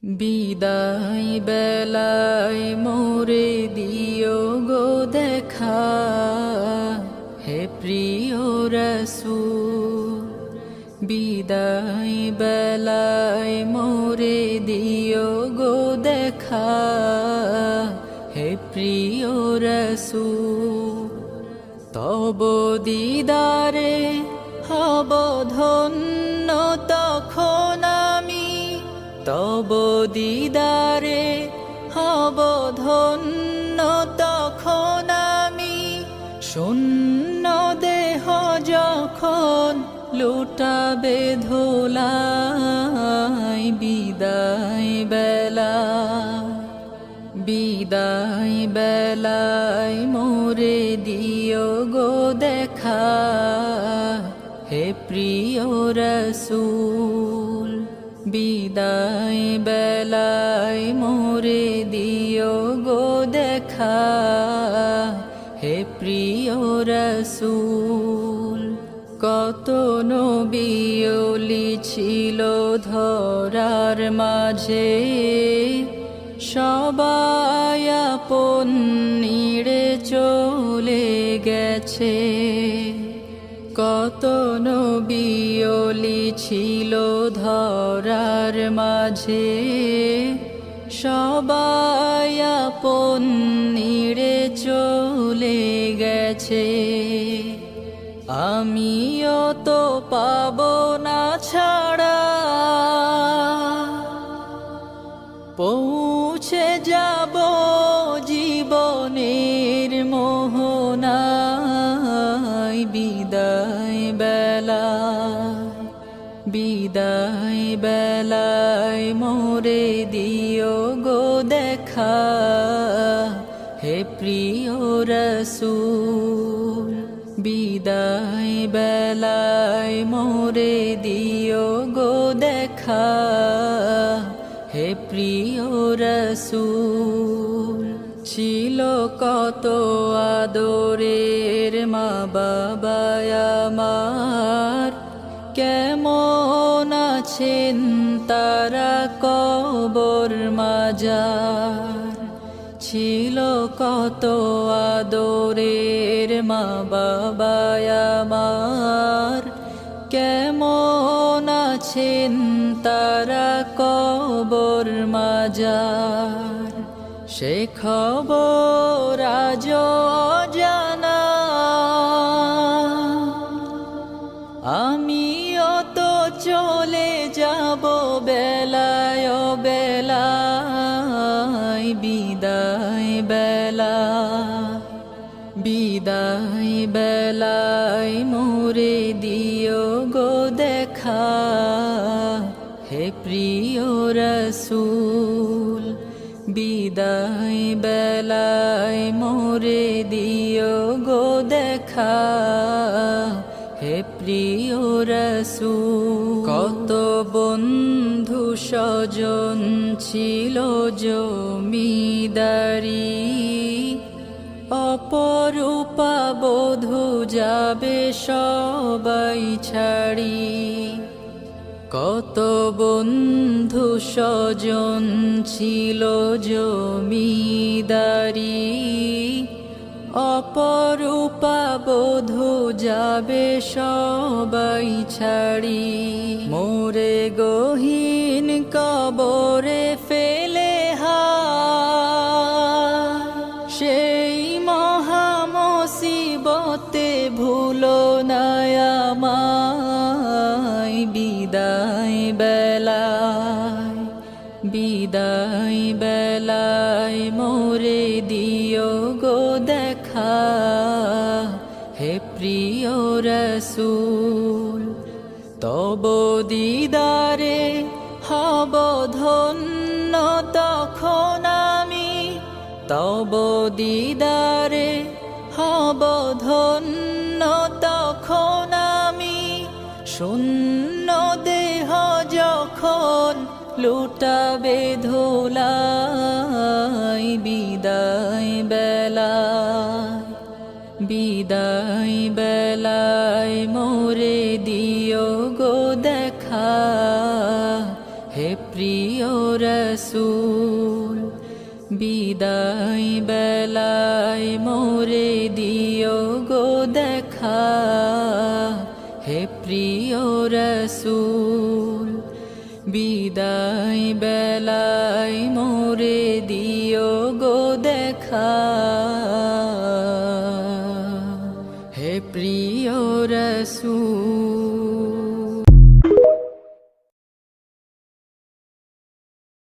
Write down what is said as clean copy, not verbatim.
বিদায় বেলায় মোরে দিও গো দেখা, হে প্রিয় রাসূল। বিদায় বেলায় মোরে দিও গো দেখা, হে প্রিয় রাসূল। তব দিদারে হব ধন্য তখন আমি, তব দিদারে হব ধন্য তখন আমি। শূন্য দেহ যখন লুটাবে ধুলায়, বিদায় বেলা, বিদায় বেলায় মোরে দিও গো দেখা, হে প্রিয় রাসূল। বিদায় বেলায় মোরে দিও গো দেখা, হে প্রিয় রাসূল। কত নবী ওলি ছিল ধরার মাঝে, সবাই আপন নিড়ে চলে গেছে। কত নবী ওলি ছিল ধরার মাঝে, সবাই আপন নিড়ে চলে গেছে। আমিও তো পাবো না ছাড়া, পৌঁছে যাব জীবনের মোহনায়। বিদায় বেলা, বিদায় বেলায় মোরে দিও গো দেখা, হে প্রিয় রাসূল। বিদায় বেলায় মোরে দিও গো দেখা, হে প্রিয় রাসূল। ছিল কত আদরের মা বাবা আমার, কেমন আছেন তারা কবর মাজার। ছিল কত আদরের মা বাবা আমার, কেমন আছেন তারা কবর মাজার। সে খবর আজ অজানা, আমিও তো চলে যাব বেলায় বেলায়। বিদায় বেলা, বিদায় বেলায় মোরে দিও গো দেখা, হে প্রিয় রাসূল। বিদায় বেলায় মোরে দিও গো দেখা, হে প্রিয় রাসূল। কত বন্ধু স্বজন ছিল জমিদারি, অপরূপা বধূ যাবে সবাই ছাড়ি। কত বন্ধু স্বজন ছিল জমিদারি, অপরূপা বধূ যাবে সবাই ছাড়ি। মোরে গহীন কবরে ফেলে সেই মহা মুসিবতে ভুলো না আমায়। বিদায় বেলায়, বিদায় বেলায় মোরে দিও গো দেখা, হে প্রিয় রাসূল। তব দিদারে হব ধন্য তখন আমি, তব দিদারে হব ধন্য তখন আমি। শূন্য দেহ যখন লুটাবে ধুলায়, বিদায় বেলা, বিদায় বেলায় মোরে দিও গো দেখা, হে প্রিয় রসূল বিদায় বেলায় মোরে দিও গো দেখা হে প্রিয় রসূল বিদায় বেলায় মোরে দিও গো দেখা হে প্রিয় রসূল